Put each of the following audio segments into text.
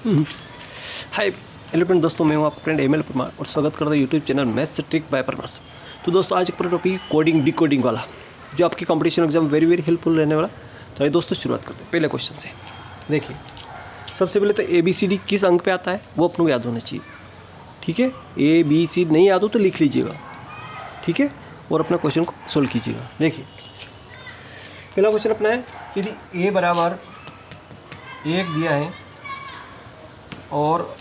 Hi hello friend, दोस्तों मैं हूं आपका फ्रेंड एमएल परमार और स्वागत करता हूं YouTube channel maths trick bye Parmar से। तो दोस्तों आज का टॉपिक कोडिंग डिकोडिंग वाला, जो आपकी कंपटीशन एग्जाम वेरी हेल्पफुल रहने वाला। तो आइए दोस्तों शुरुआत करते हैं पहले क्वेश्चन से। देखिए, सबसे पहले तो ABCD किस अंक पे आता है वो अपने को याद होना चाहिए। ठीक है, ABC नहीं याद हो तो लिख लीजिएगा, ठीक है, और अपना क्वेश्चन को सोल्व कीजिएगा। देखिए, पहला क्वेश्चन अपना है, यदि A बराबर 1 दिया है और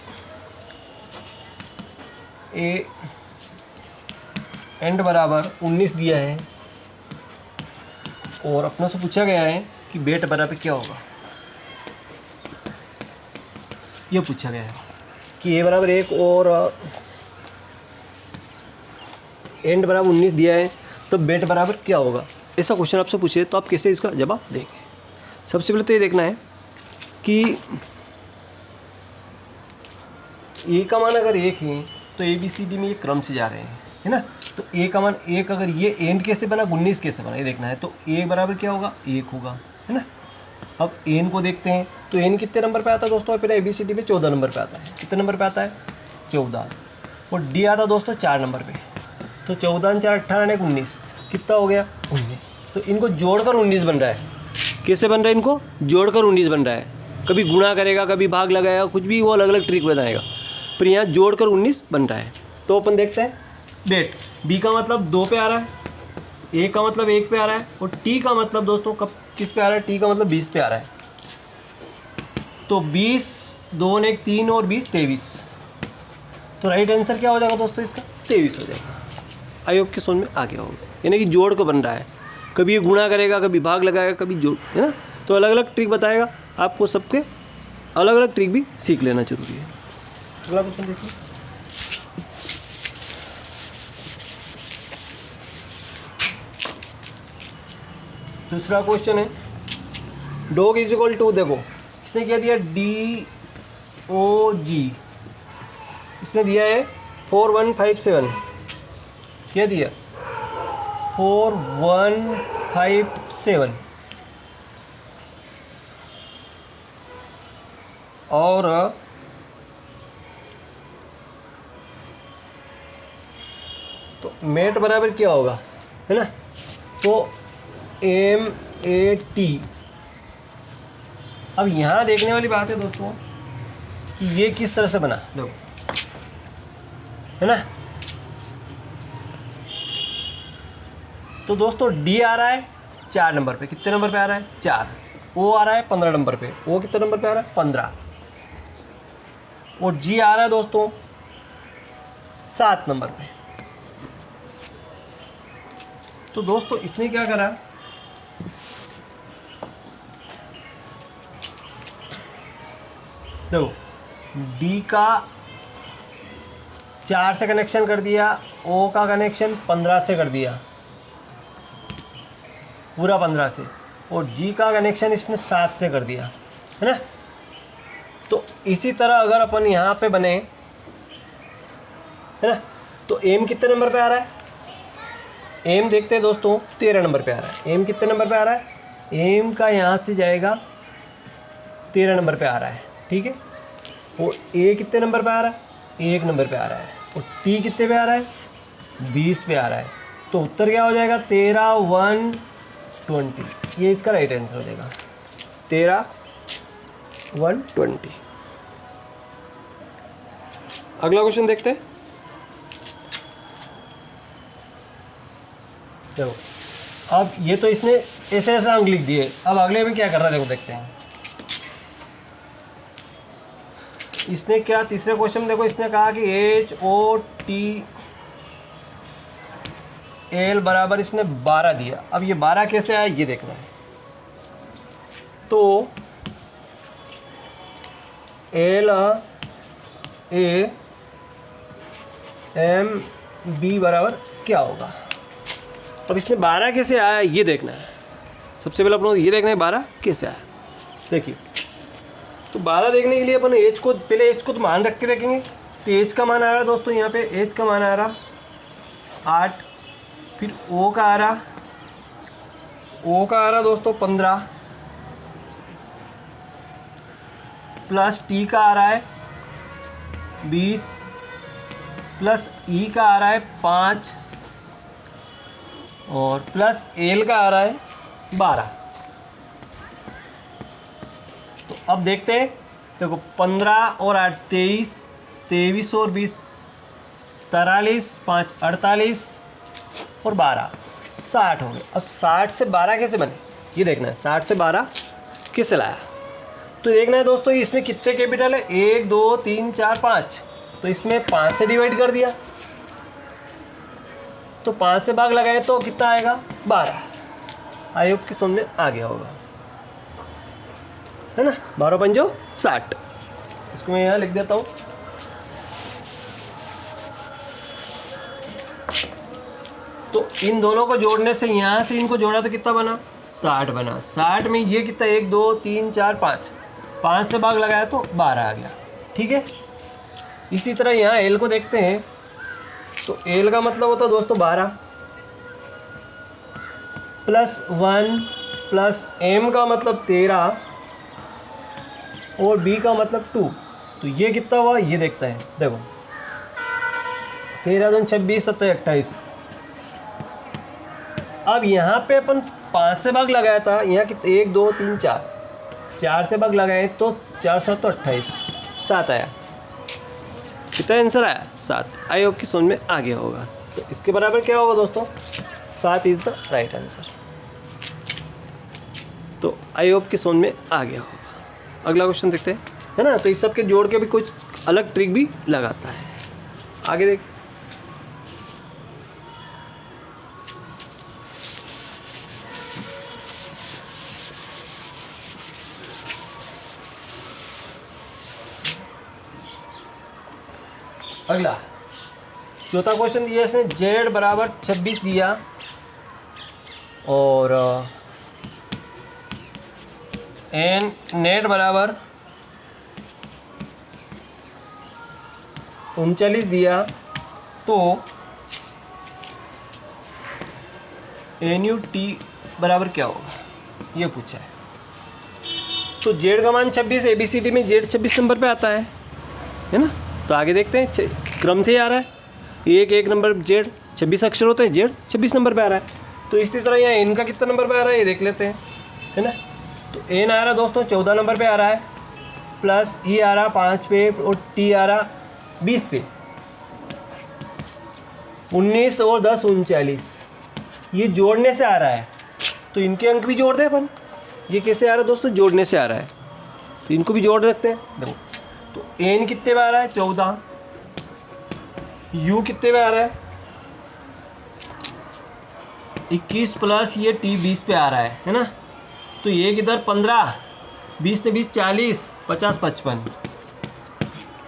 ए एंड बराबर 19 दिया है और अपने से पूछा गया है कि बेट बराबर क्या होगा। ये पूछा गया है कि ए बराबर 1 और एंड बराबर 19 दिया है तो बेट बराबर क्या होगा। ऐसा क्वेश्चन आपसे पूछे तो आप कैसे इसका जवाब देंगे। सबसे पहले तो ये देखना है कि ए का मान अगर 1 है तो ABCD में ये क्रम से जा रहे हैं, है ना। तो ए का मान 1, अगर ये एंड कैसे बना 19 कैसे बना ये देखना है। तो ए बराबर क्या होगा 1 होगा, है ना। अब एन को देखते हैं तो एन कितने नंबर पे आता है दोस्तों। पहले ABCD में 14 नंबर पे आता है। कितने नंबर पे आता है 14। और डी आता है दोस्तों 4 नंबर पे। तो 14 4 18 19 कितना हो गया 19। तो इनको जोड़कर 19 बन रहा है। कैसे बन रहा है, इनको जोड़कर 19 बन रहा है। कभी गुणा करेगा, कभी भाग लगाएगा, कुछ भी वो अलग अलग ट्रिक बताएगा, पर यहाँ जोड़कर 19 बन रहा है। तो अपन देखते हैं बेट बी का मतलब 2 पे आ रहा है, ए का मतलब 1 पे आ रहा है और टी का मतलब दोस्तों कब किस पे आ रहा है, टी का मतलब 20 पे आ रहा है। तो 20 2 ने 1 3 और 20 23। तो राइट आंसर क्या हो जाएगा दोस्तों, इसका 23 हो जाएगा। आई होप की समझ में आ गया होगा। यानी कि जोड़ को बन रहा है, कभी ये गुणा करेगा, कभी भाग लगाएगा, कभी जोड़, है ना। तो अलग अलग ट्रिक बताएगा आपको, सबके अलग अलग ट्रिक भी सीख लेना जरूरी है। अगला क्वेश्चन देखिए। दूसरा क्वेश्चन है, डॉग इज इक्वल टू, देखो इसने क्या दिया DOG, इसने दिया है 4157। क्या दिया 4157 और तो मेट बराबर क्या होगा, है ना। तो MAT। अब यहाँ देखने वाली बात है दोस्तों कि ये किस तरह से बना, देखो, है ना। तो दोस्तों D आ रहा है 4 नंबर पे। कितने नंबर पे आ रहा है 4। O आ रहा है 15 नंबर पे। O कितने नंबर पे आ रहा है 15। और G आ रहा है दोस्तों 7 नंबर पे। तो दोस्तों इसने क्या करा, देखो D का 4 से कनेक्शन कर दिया, O का कनेक्शन 15 से कर दिया, पूरा 15 से, और G का कनेक्शन इसने 7 से कर दिया, है ना। तो इसी तरह अगर अपन यहाँ पे बने, है ना, तो M कितने नंबर पे आ रहा है, M देखते हैं दोस्तों 13 नंबर पे आ रहा है। M कितने नंबर पे आ रहा है, M का यहाँ से जाएगा 13 नंबर पे आ रहा है, ठीक है। और A कितने नंबर पे आ रहा है 1 नंबर पे आ रहा है। और T कितने पे आ रहा है 20 पे आ रहा है। तो उत्तर क्या हो जाएगा 13 1 20। ये इसका राइट आंसर हो जाएगा 13 1 20। अगला क्वेश्चन देखते हैं। देखो, अब ये तो इसने ऐसे ऐसा अंक लिख दिए। अब अगले में क्या कर रहा है देखो, देखते हैं इसने क्या। तीसरे क्वेश्चन में देखो, इसने कहा कि HOTL बराबर इसने 12 दिया। अब ये 12 कैसे आया ये देखना है। तो LAMB बराबर क्या होगा। अब इसमें 12 कैसे आया ये देखना है। सबसे पहले अपन ये देखना है 12 कैसे आया। देखिए, तो 12 देखने के लिए अपन एज को, पहले एज को तो मान रख के देखेंगे। तो एज का मान आ रहा है दोस्तों, यहाँ पे एज का मान आ रहा 8, फिर ओ का आ रहा दोस्तों 15 प्लस टी का आ रहा है 20 प्लस ई का आ रहा है 5 और प्लस एल का आ रहा है 12। तो अब देखते हैं, देखो 15 और 8 23, 23 और 20 43, 5 48 और 12 60 हो गए। अब 60 से 12 कैसे बने ये देखना है, 60 से 12 कैसे लाया। तो देखना है दोस्तों इसमें कितने कैपिटल है, 1 2 3 4 5, तो इसमें 5 से डिवाइड कर दिया, तो 5 से भाग लगाए तो कितना आएगा 12। आई होप कि समझ में आ गया होगा, है ना। 12 पंजो 60, इसको मैं यहाँ लिख देता हूँ। तो इन दोनों को जोड़ने से यहाँ से इनको जोड़ा तो कितना बना 60 बना। 60 में ये कितना 1 2 3 4 5, 5 से भाग लगाया तो 12 आ गया, ठीक है। इसी तरह यहाँ एल को देखते हैं, तो एल का मतलब होता है दोस्तों 12 प्लस 1 प्लस एम का मतलब 13 और बी का मतलब 2, तो ये कितना हुआ ये देखते हैं। देखो 13 दूनी 26 27 28। अब यहाँ पे अपन 5 से भाग लगाया था, यहाँ कितने 1 2 3 4, 4 से भाग लगाए तो 4 7 तो 28, 7 आया। कितना आंसर आया 7। आई होप कि समझ में आ गया होगा। तो इसके बराबर क्या होगा दोस्तों 7 इज़ द राइट आंसर। तो आई होप कि समझ में आ गया होगा। अगला क्वेश्चन देखते हैं, है ना। तो इस सब के जोड़ के भी कुछ अलग ट्रिक भी लगाता है, आगे देख। अगला चौथा क्वेश्चन दिया इसने, z बराबर 26 दिया और एन नेट बराबर 39 दिया, तो एन यू टी बराबर क्या होगा ये पूछा है। तो z का मान 26, ABCD में z 26 नंबर पे आता है ना। तो आगे देखते हैं, क्रम से ही आ रहा है, एक नंबर z 26 अक्षर होते हैं, z 26 नंबर पे आ रहा है। तो इसी तरह यहाँ n का कितना नंबर पे आ रहा है ये देख लेते हैं, है ना। तो n आ रहा है दोस्तों 14 नंबर पे आ रहा है, प्लस e आ रहा 5 पे और t आ रहा 20 पे, 19 और 10 39, ये जोड़ने से आ रहा है। तो इनके अंक भी जोड़ दें अपन। ये कैसे आ रहा है दोस्तों, जोड़ने से आ रहा है, तो इनको भी जोड़ सकते हैं। देखो तो n कितने पे आ रहा है 14, u कितने पे आ रहा है 21 प्लस ये t 20 पे आ रहा है ना। तो ये किधर 15, 20 से 20 40, 50 55,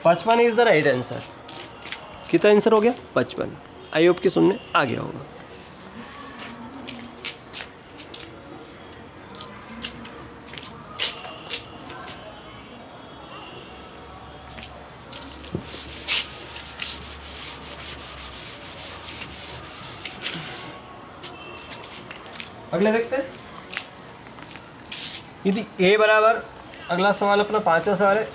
55 इज द राइट आंसर। कितना आंसर हो गया 55। आई होप कि सुनने आ गया होगा। अगले देखते हैं, यदि a बराबर, अगला सवाल अपना 5वां सवाल है,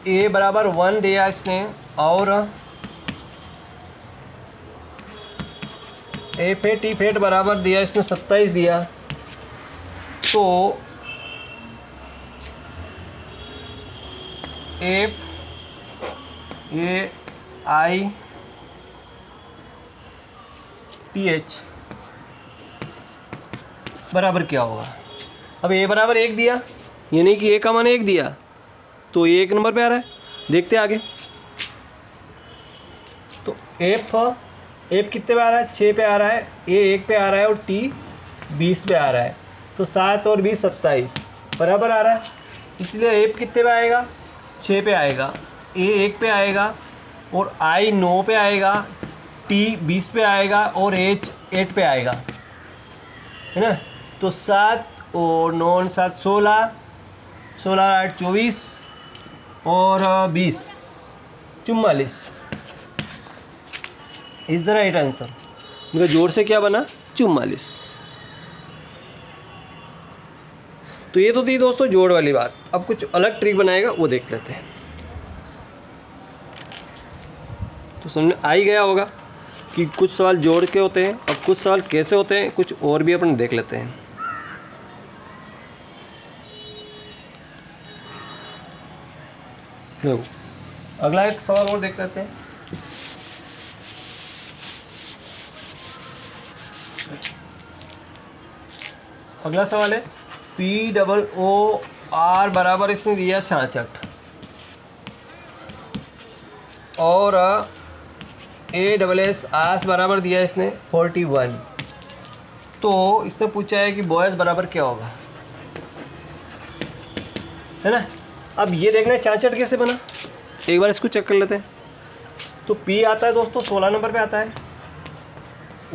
a बराबर 1 दिया इसने और a पे टी फेट बराबर दिया इसने 27 दिया, तो F A I T H बराबर क्या होगा। अब a बराबर 1 दिया, यानी कि a का मान 1 दिया, तो ये 1 नंबर पे आ रहा है। देखते आगे, तो f कितने पे आ रहा है 6 पे आ रहा है, a 1 पे आ रहा है और t 20 पे आ रहा है, तो 7 और 20 27 बराबर आ रहा है। इसलिए f कितने पे आएगा 6 पे आएगा, a 1 पे आएगा और i 9 पे आएगा, t 20 पे आएगा और h 8 पे आएगा, है ना। तो 7 और 9 7 16, 16 8 24 और 20 44 इज द राइट आंसर। इनका जोड़ से क्या बना 44। तो ये तो थी दोस्तों जोड़ वाली बात। अब कुछ अलग ट्रिक बनाएगा वो देख लेते हैं। तो समझ में आ ही गया होगा कि कुछ सवाल जोड़ के होते हैं और कुछ सवाल कैसे होते हैं, कुछ और भी अपन देख लेते हैं। देखो अगला एक सवाल और देख लेते हैं। अगला सवाल है POOR बराबर इसने दिया 66 और ASS बराबर दिया इसने 41। तो इसने पूछा है कि बॉयज़ बराबर क्या होगा, है ना। अब ये देखना है 66 कैसे बना, एक बार इसको चेक कर लेते हैं। तो P आता है दोस्तों 16 नंबर पे आता है,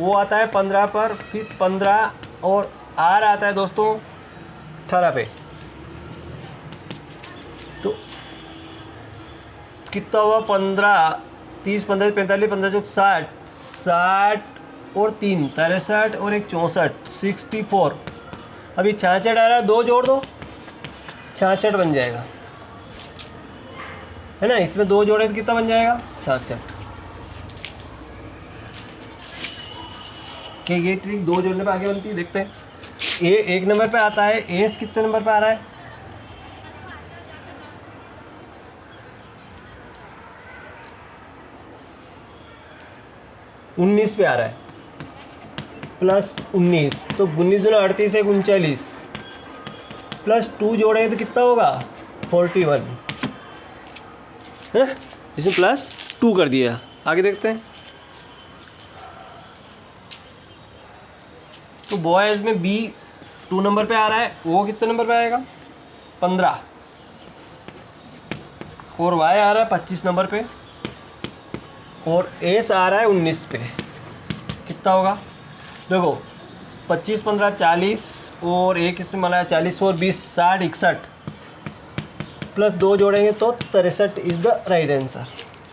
O आता है 15 पर, फिर 15 और R आता है दोस्तों 18 पे। तो कितना हुआ 15, 30, 15, 45, 15 चौक 60, 60 और 3 63 और एक 64 64। अभी 66 आ रहा है, 2 जोड़ दो 66 बन जाएगा, है ना। इसमें 2 जोड़े तो कितना बन जाएगा 66। क्या ये ट्रिक 2 जोड़ने पे आगे बनती है, देखते हैं। ए 1 नंबर पे आता है, एस कितने नंबर पे आ रहा है 19 पे आ रहा है, प्लस 19 तो 19 दूना 38 एक 39 प्लस 2 जोड़ेंगे तो कितना होगा 41, है ना। इसमें प्लस 2 कर दिया। आगे देखते हैं। तो बॉयज़ में बी 2 नंबर पे आ रहा है, वो कितने नंबर पे आएगा 15 और वाई आ रहा है 25 नंबर पे और एस आ रहा है 19 पे। कितना होगा देखो 25 15 40 और एक इसमें मिला 40 और 20 60 61 प्लस 2 जोड़ेंगे तो 63 इज़ द राइट आंसर।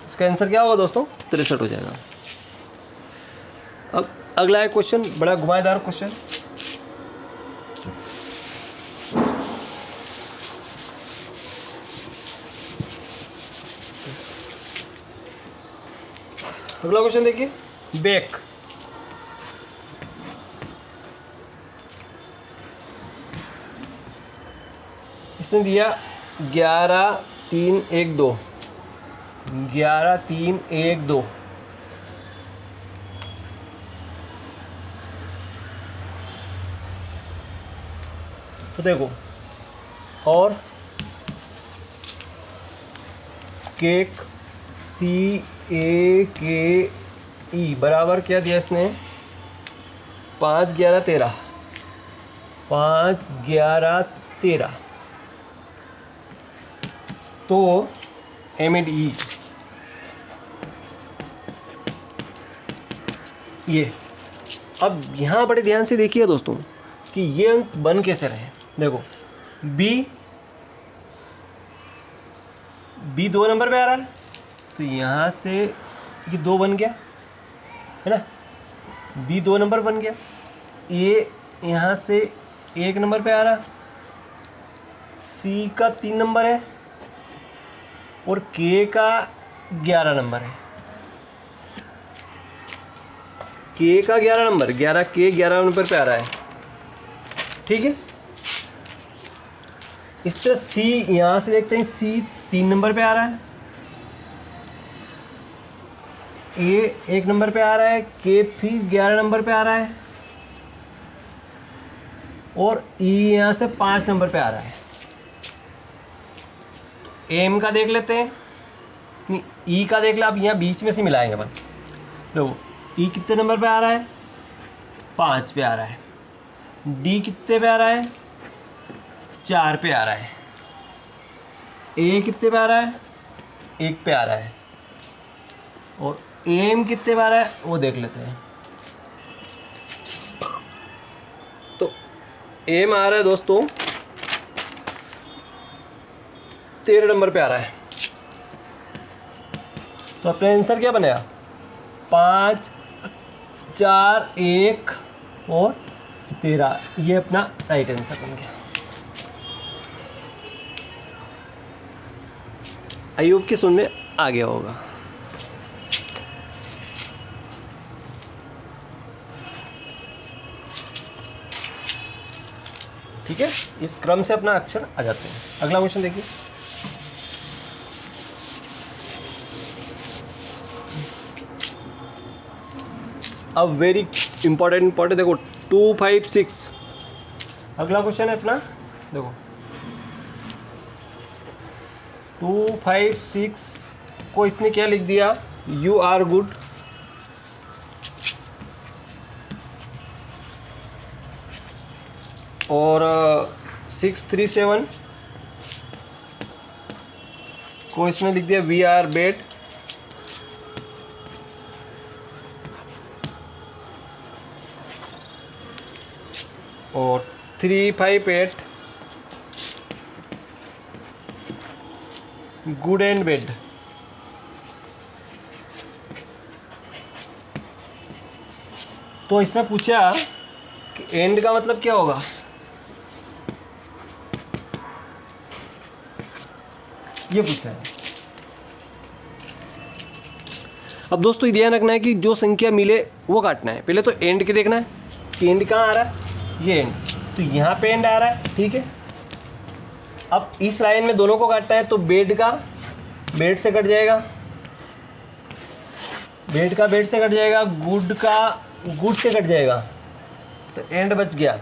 इसका आंसर क्या होगा दोस्तों 63 हो जाएगा। अब अगला है क्वेश्चन, बड़ा घुमाएदार क्वेश्चन। अगला क्वेश्चन देखिए, बैक इसने दिया 11 3 1 2 11 3 1 2। तो देखो और केक CAKE बराबर क्या दिया इसने 5 11 13 5 11 13। तो M and E ये। अब यहाँ बड़े ध्यान से देखिए दोस्तों कि ये अंक बन कैसे रहे। देखो B 2 नंबर पे आ रहा है तो यहाँ से ये 2 बन गया, है ना। B 2 नंबर बन गया। A यहाँ से 1 नंबर पे आ रहा, C का 3 नंबर है और K का 11 नंबर है। K का 11 नंबर 11 K 11 नंबर पे आ रहा है, ठीक है। इस तरह C यहाँ से देखते हैं, C 3 नंबर पे आ रहा है, A 1 नंबर पे आ रहा है, K फिर 11 नंबर पे आ रहा है और E यहाँ से 5 नंबर पे आ रहा है। M का देख लेते हैं, नहीं E का देख ले। अब यहाँ बीच में से मिलाएंगे अपन। देखो E कितने नंबर पे आ रहा है 5 पे आ रहा है, D कितने पे आ रहा है 4 पे आ रहा है, A कितने पे आ रहा है 1 पे आ रहा है और M कितने पे आ रहा है वो देख लेते हैं। तो M आ रहा है दोस्तों 13 नंबर पे आ रहा है। तो अपना आंसर क्या बनेगा 5 4 1 और 13। ये अपना राइट आंसर बन गया। आई होप कि समझ में आ गया होगा। ठीक है, इस क्रम से अपना अक्षर आ जाते हैं। अगला क्वेश्चन देखिए। अब वेरी इंपॉर्टेंट देखो 2, 5, 6। अगला क्वेश्चन है अपना, देखो 2, 5, 6 को इसने क्या लिख दिया, यू आर गुड। और 6, 3, 7 को इसने लिख दिया वी आर बैड। और 3, 5, 8 गुड एंड बैड। तो इसने पूछा कि एंड का मतलब क्या होगा। ये पूछा है। अब दोस्तों ध्यान रखना है कि जो संख्या मिले वो काटना है। पहले तो एंड के देखना है कि एंड कहाँ आ रहा है, ये एंड, तो यहाँ पे एंड आ रहा है। ठीक है, अब इस लाइन में दोनों को काटना है, तो बेड का बेड से कट जाएगा, बेड का बेड से कट जाएगा, गुड का गुड से कट जाएगा, तो एंड बच गया।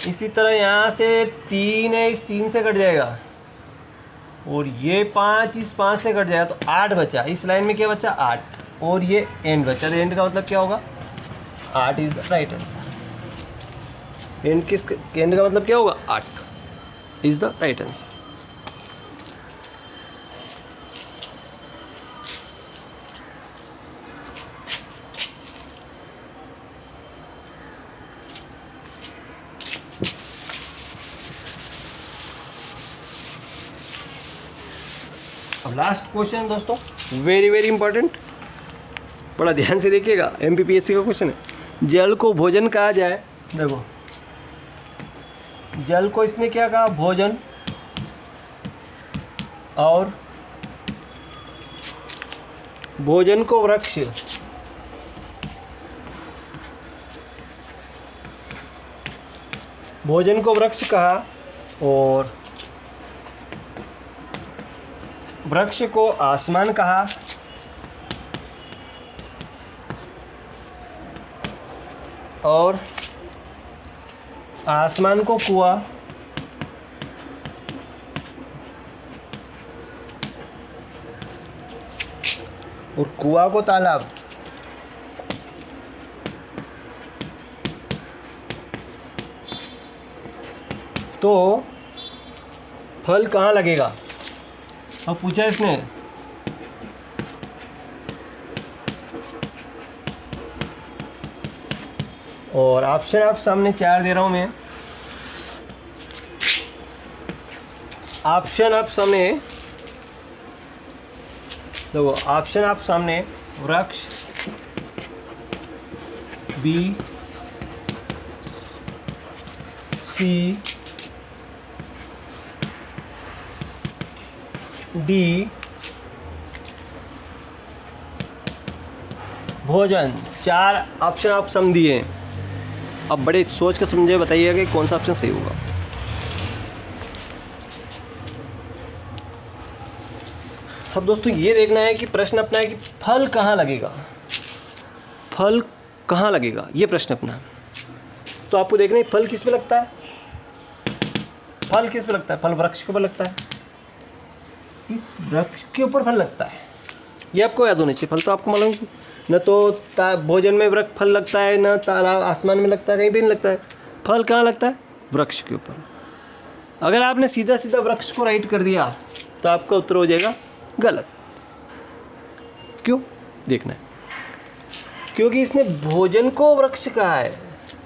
इसी तरह यहाँ से 3 है, इस 3 से कट जाएगा, और ये 5 इस 5 से कट जाएगा, तो 8 बचा। इस लाइन में क्या बचा, 8, और ये एंड बचा। तो एंड का मतलब क्या होगा, 8 is the right answer. And का मतलब क्या होगा, 8 इज द राइट आंसर। अब लास्ट क्वेश्चन दोस्तों, वेरी वेरी इंपॉर्टेंट, बड़ा ध्यान से देखिएगा, एमपीपीएससी का क्वेश्चन है। जल को भोजन कहा जाए। देखो जल को इसने क्या कहा, भोजन, और भोजन को वृक्ष, भोजन को वृक्ष कहा, और वृक्ष को आसमान कहा, और आसमान को कुआं, और कुआं को तालाब। तो फल कहाँ लगेगा। अब पूछा इसने, और ऑप्शन आप सामने 4 दे रहा हूं मैं। ऑप्शन आप सामने देखो, ऑप्शन आप सामने वृक्ष, बी, सी, डी, भोजन। 4 ऑप्शन आप सम दिए हैं। अब बड़े सोच कर समझे बताइएगा कि कौन सा ऑप्शन सही होगा। अब दोस्तों ये देखना है कि प्रश्न अपना है कि फल कहाँ लगेगा, फल कहाँ लगेगा, ये प्रश्न अपना। तो आपको देखना है फल किस पे लगता है, फल किस पे लगता है, फल वृक्ष के ऊपर लगता है, इस वृक्ष के ऊपर फल लगता है। ये आपको याद होना चाहिए। फल तो आपको मालूम, न तो भोजन में वृक्ष फल लगता है, न तालाब आसमान में लगता है, कहीं भी नहीं लगता है। फल कहाँ लगता है, वृक्ष के ऊपर। अगर आपने सीधा सीधा वृक्ष को राइट कर दिया तो आपका उत्तर हो जाएगा गलत। क्यों, देखना है, क्योंकि इसने भोजन को वृक्ष कहा है।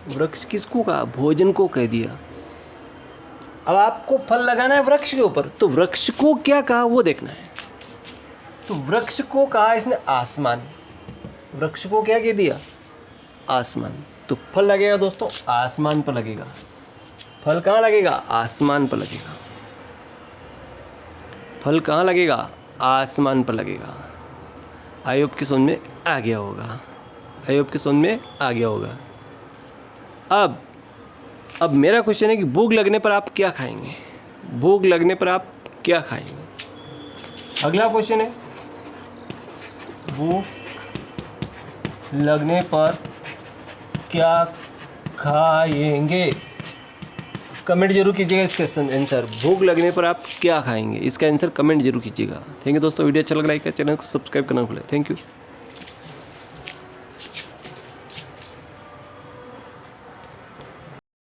वृक्ष किसको कहा, भोजन को कह दिया। अब आपको फल लगाना है वृक्ष के ऊपर, तो वृक्ष को क्या कहा वो देखना है। तो वृक्ष को कहा इसने आसमान, वृक्ष को क्या कह दिया, आसमान। तो फल लगेगा दोस्तों आसमान पर लगेगा। फल कहाँ लगेगा, आसमान पर लगेगा। फल कहाँ लगेगा, आसमान पर लगेगा। आई होप की समझ में आ गया होगा, आई होप की समझ में आ गया होगा। अब मेरा क्वेश्चन है कि भूख लगने पर आप क्या खाएंगे? भूख लगने पर आप क्या खाएंगे? अगला क्वेश्चन है, भूख लगने पर क्या खाएंगे? कमेंट जरूर कीजिएगा इसका आंसर। भूख लगने पर आप क्या खाएंगे, इसका आंसर कमेंट जरूर कीजिएगा। थैंक यू दोस्तों, वीडियो अच्छा लग रहा है चैनल को सब्सक्राइब करना भूलें। Thank you.